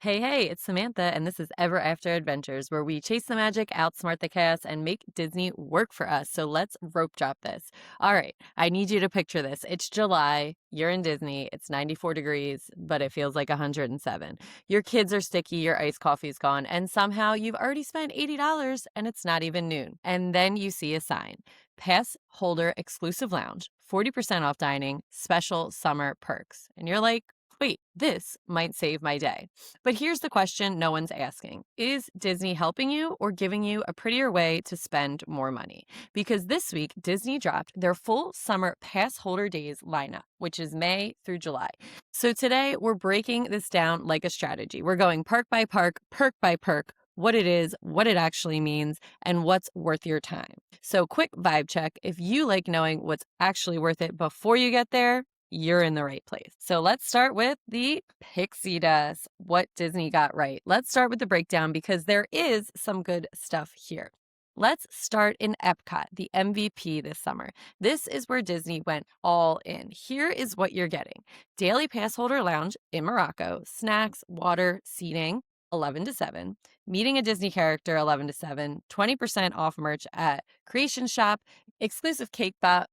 Hey, it's Samantha, and this is Ever After Adventures, where we chase the magic, outsmart the chaos, and make Disney work for us. So let's rope drop this. All right, I need you to picture this. It's July, you're in Disney, it's 94 degrees, but it feels like 107. Your kids are sticky, your iced coffee's gone, and somehow you've already spent $80 and it's not even noon. And then you see a sign. Pass holder exclusive lounge, 40% off dining, special summer perks. And you're like, wait, this might save my day. But here's the question no one's asking. Is Disney helping you or giving you a prettier way to spend more money? Because this week, Disney dropped their full summer pass holder days lineup, which is May through July. So today, we're breaking this down like a strategy. We're going park by park, perk by perk, what it is, what it actually means, and what's worth your time. So quick vibe check. If you like knowing what's actually worth it before you get there, you're in the right place. So let's start with the pixie dust. What Disney got right. Let's start with the breakdown because there is some good stuff here. Let's start in EPCOT, the MVP this summer. This is where Disney went all in. Here is what you're getting. Daily Passholder Lounge in Morocco, snacks, water, seating, 11 to 7. Meeting a Disney character, 11 to 7. 20% off merch at Creation Shop. Exclusive cake pop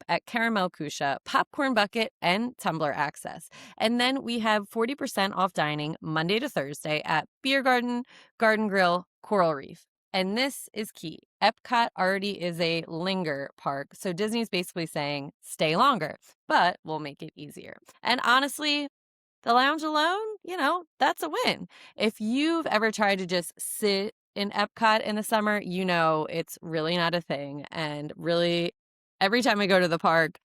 at Caramel Kusha, popcorn bucket, and tumbler access. And then we have 40% off dining Monday to Thursday at Beer Garden, Garden Grill, Coral Reef. And this is key. Epcot already is a linger park, so Disney's basically saying stay longer, but we'll make it easier. And honestly, the lounge alone, that's a win. If you've ever tried to just sit in Epcot in the summer, you know it's really not a thing. And really, every time I go to the park,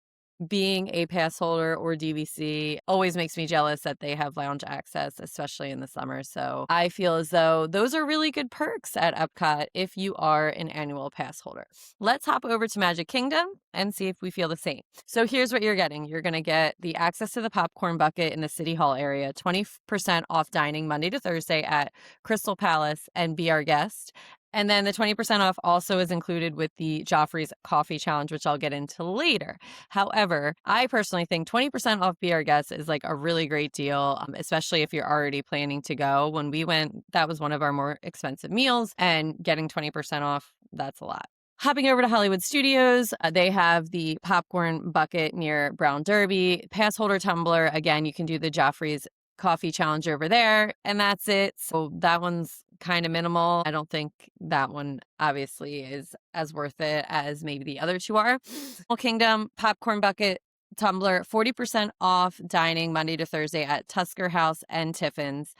being a pass holder or DVC always makes me jealous that they have lounge access, especially in the summer. So I feel as though those are really good perks at Epcot if you are an annual pass holder. Let's hop over to Magic Kingdom and see if we feel the same. So here's what you're getting. You're going to get the access to the popcorn bucket in the City Hall area, 20% off dining Monday to Thursday at Crystal Palace and Be Our Guest. And then the 20% off also is included with the Joffrey's Coffee Challenge, which I'll get into later. However, I personally think 20% off Be Our Guest is like a really great deal, especially if you're already planning to go. When we went, that was one of our more expensive meals, and getting 20% off, that's a lot. Hopping over to Hollywood Studios, they have the popcorn bucket near Brown Derby, pass holder tumbler. Again, you can do the Joffrey's Coffee Challenge over there, and that's it. So that one's kind of minimal. I don't think that one obviously is as worth it as maybe the other two are. Animal Kingdom, popcorn bucket, tumbler, 40% off dining Monday to Thursday at Tusker House and Tiffin's.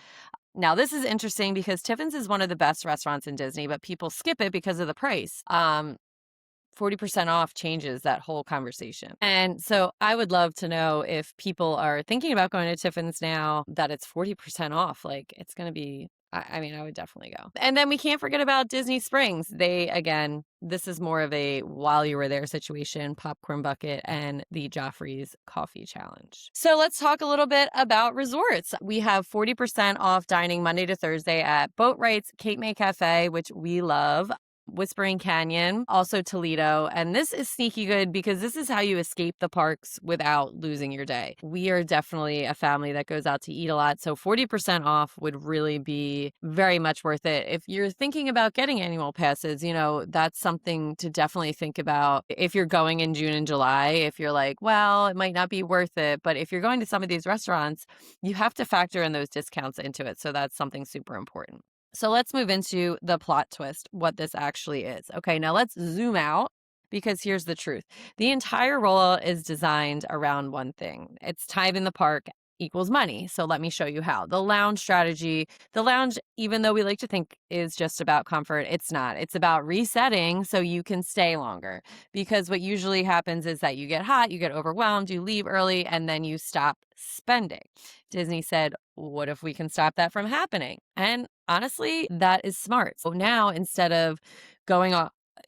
Now, this is interesting because Tiffin's is one of the best restaurants in Disney, but people skip it because of the price. 40% off changes that whole conversation. And so I would love to know if people are thinking about going to Tiffin's now that it's 40% off. Like, it's going to be, I mean, I would definitely go. And then we can't forget about Disney Springs. Again, this is more of a while you were there situation, popcorn bucket and the Joffrey's Coffee Challenge. So let's talk a little bit about resorts. We have 40% off dining Monday to Thursday at Boat Rights, Cape May Cafe, which we love. Whispering Canyon, also Toledo. And this is sneaky good because this is how you escape the parks without losing your day. We are definitely a family that goes out to eat a lot. So 40% off would really be very much worth it. If you're thinking about getting annual passes, that's something to definitely think about. If you're going in June and July, if you're like, well, it might not be worth it. But if you're going to some of these restaurants, you have to factor in those discounts into it. So that's something super important. So let's move into the plot twist, what this actually is. Okay, now let's zoom out because here's the truth. The entire rollout is designed around one thing. It's time in the park equals money. So let me show you how. The lounge strategy, the lounge, even though we like to think is just about comfort, it's not. It's about resetting so you can stay longer. Because what usually happens is that you get hot, you get overwhelmed, you leave early, and then you stop spending. Disney said, what if we can stop that from happening? And honestly, that is smart. So now instead of going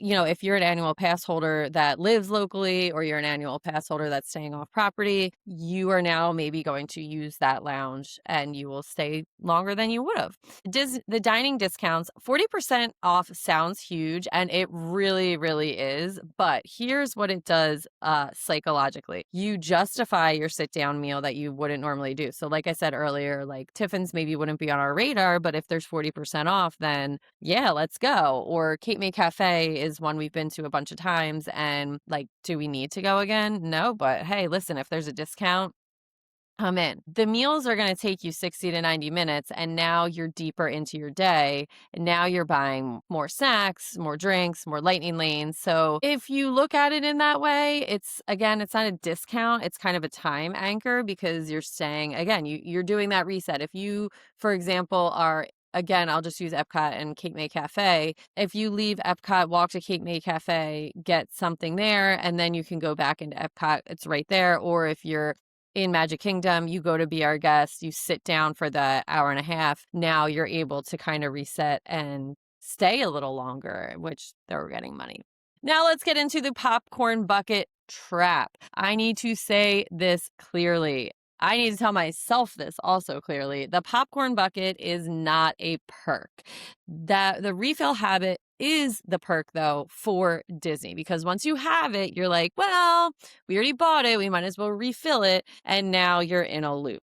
if you're an annual pass holder that lives locally or you're an annual pass holder that's staying off property, you are now maybe going to use that lounge and you will stay longer than you would have. The dining discounts, 40% off sounds huge, and it really, really is. But here's what it does psychologically. You justify your sit down meal that you wouldn't normally do. So like I said earlier, like Tiffin's maybe wouldn't be on our radar, but if there's 40% off, then yeah, let's go. Or Cape May Cafe is one we've been to a bunch of times, and like, do we need to go again? No, but hey, listen, if there's a discount, I'm in. The meals are going to take you 60 to 90 minutes, and now you're deeper into your day. And now you're buying more snacks, more drinks, more lightning lanes. So if you look at it in that way, it's not a discount. It's kind of a time anchor because you're saying, again, you're doing that reset. If you, for example, again, I'll just use EPCOT and Cape May Cafe. If you leave EPCOT, walk to Cape May Cafe, get something there, and then you can go back into EPCOT. It's right there. Or if you're in Magic Kingdom, you go to Be Our Guest, you sit down for the hour and a half. Now you're able to kind of reset and stay a little longer, which they're getting money. Now let's get into the popcorn bucket trap. I need to say this clearly. I need to tell myself this also clearly. The popcorn bucket is not a perk. The refill habit is the perk, though, for Disney, because once you have it, you're like, well, we already bought it. We might as well refill it. And now you're in a loop.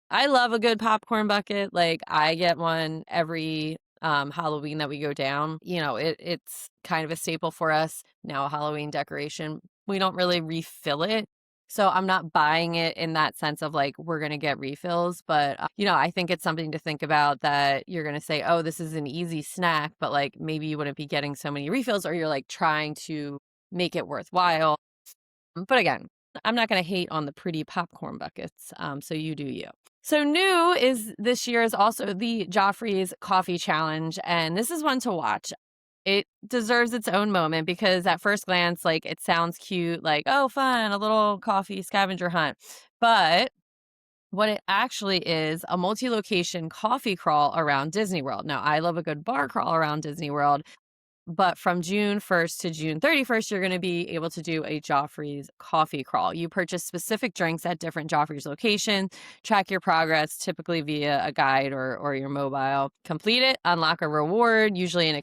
I love a good popcorn bucket. Like, I get one every Halloween that we go down. It's kind of a staple for us now, a Halloween decoration. We don't really refill it. So I'm not buying it in that sense of like, we're going to get refills. But, I think it's something to think about, that you're going to say, oh, this is an easy snack, but like maybe you wouldn't be getting so many refills, or you're like trying to make it worthwhile. But again, I'm not going to hate on the pretty popcorn buckets. So you do you. So new this year is also the Joffrey's Coffee Challenge. And this is one to watch. It deserves its own moment because at first glance, like, it sounds cute, like, oh, fun, a little coffee scavenger hunt. But what it actually is, a multi-location coffee crawl around Disney World. Now, I love a good bar crawl around Disney World. But from June 1st to June 31st, you're going to be able to do a Joffrey's coffee crawl. You purchase specific drinks at different Joffrey's locations, track your progress, typically via a guide or your mobile. Complete it, unlock a reward, usually an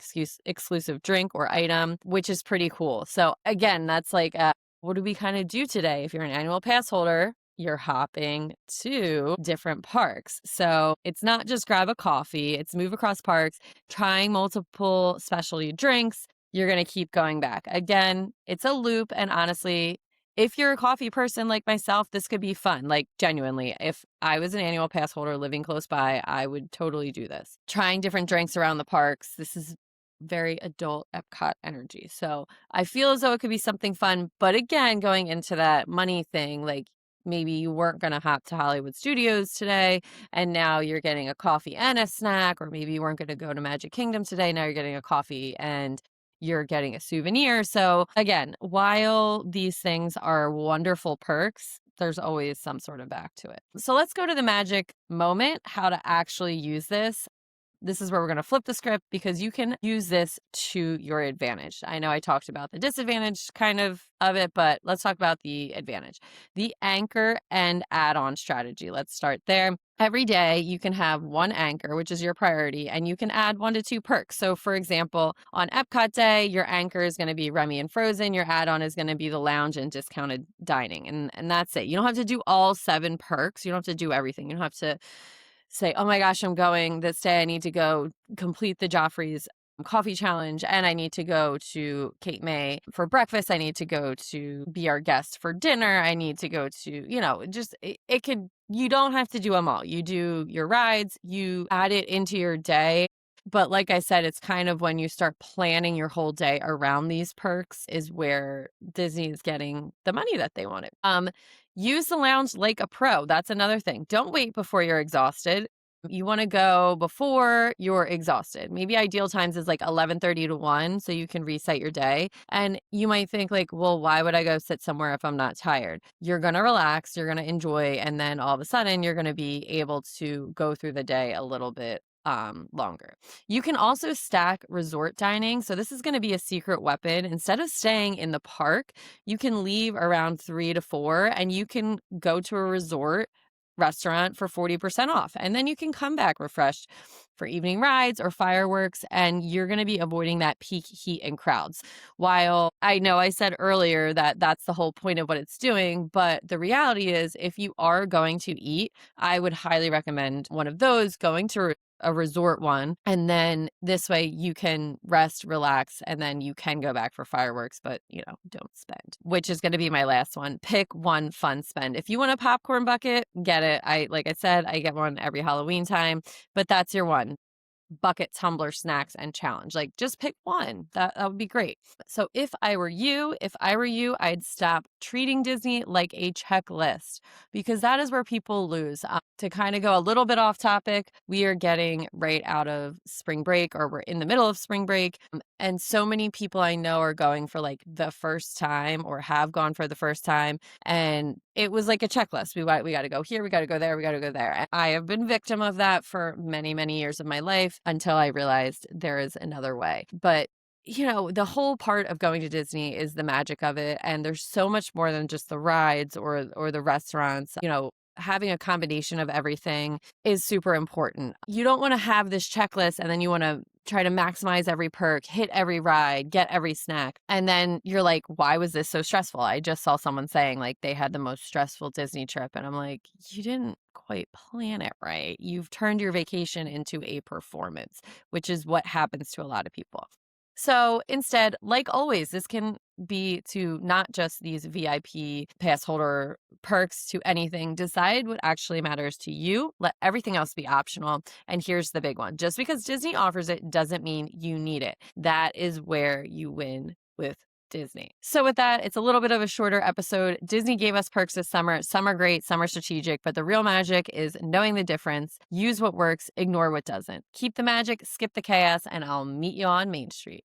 exclusive drink or item, which is pretty cool. So again, that's like, what do we kind of do today? If you're an annual pass holder, you're hopping to different parks. So it's not just grab a coffee, it's move across parks, trying multiple specialty drinks. You're going to keep going back. Again, it's a loop. And honestly, if you're a coffee person like myself, this could be fun. Like, genuinely, if I was an annual pass holder living close by, I would totally do this. Trying different drinks around the parks. This is very adult EPCOT energy. So I feel as though it could be something fun. But again, going into that money thing, like, maybe you weren't going to hop to Hollywood Studios today, and now you're getting a coffee and a snack, or maybe you weren't going to go to Magic Kingdom today, now you're getting a coffee and you're getting a souvenir. So again, while these things are wonderful perks, there's always some sort of back to it. So let's go to the magic moment, how to actually use this. This is where we're going to flip the script, because you can use this to your advantage. I know I talked about the disadvantage kind of it, but let's talk about the advantage. The anchor and add-on strategy. Let's start there. Every day you can have one anchor, which is your priority, and you can add 1 to 2 perks. So for example, on EPCOT Day, your anchor is going to be Remy and Frozen. Your add-on is going to be the lounge and discounted dining. And that's it. You don't have to do all 7 perks. You don't have to do everything. You don't have to say, oh my gosh, I'm going this day. I need to go complete the Joffrey's coffee challenge, and I need to go to Cape May for breakfast. I need to go to Be Our Guest for dinner. I need to go to, just you don't have to do them all. You do your rides, you add it into your day. But like I said, it's kind of when you start planning your whole day around these perks is where Disney is getting the money that they wanted. Use the lounge like a pro. That's another thing. Don't wait before you're exhausted. You want to go before you're exhausted. Maybe ideal times is like 11:30 to 1, so you can reset your day. And you might think like, well, why would I go sit somewhere if I'm not tired? You're going to relax, you're going to enjoy, and then all of a sudden you're going to be able to go through the day a little bit longer. You can also stack resort dining. So this is going to be a secret weapon. Instead of staying in the park, you can leave around 3 to 4 and you can go to a resort restaurant for 40% off. And then you can come back refreshed for evening rides or fireworks, and you're going to be avoiding that peak heat and crowds. While I know I said earlier that that's the whole point of what it's doing, but the reality is if you are going to eat, I would highly recommend one of those, going to a resort one, and then this way you can rest, relax, and then you can go back for fireworks, but don't spend, which is going to be my last one. Pick one fun spend. If you want a popcorn bucket, get it. Like I said, I get one every Halloween time, but that's your one. Bucket, tumbler, snacks, and challenge. Like, just pick one. That would be great. So if I were you, I'd stop treating Disney like a checklist, because that is where people lose. To kind of go a little bit off topic, we are getting right out of spring break, or we're in the middle of spring break. And so many people I know are going for like the first time, or have gone for the first time. And it was like a checklist. We got to go here, we got to go there, we got to go there. And I have been victim of that for many, many years of my life, until I realized there is another way. But the whole part of going to Disney is the magic of it. And there's so much more than just the rides or the restaurants. Having a combination of everything is super important. You don't want to have this checklist and then you want to try to maximize every perk, hit every ride, get every snack. And then you're like, why was this so stressful? I just saw someone saying like they had the most stressful Disney trip. And I'm like, you didn't quite plan it right. You've turned your vacation into a performance, which is what happens to a lot of people. So instead, like always, this can be to not just these VIP pass holder perks, to anything. Decide what actually matters to you. Let everything else be optional. And here's the big one. Just because Disney offers it doesn't mean you need it. That is where you win with Disney. So with that, it's a little bit of a shorter episode. Disney gave us perks this summer. Some are great, some are strategic, but the real magic is knowing the difference. Use what works, ignore what doesn't. Keep the magic, skip the chaos, and I'll meet you on Main Street.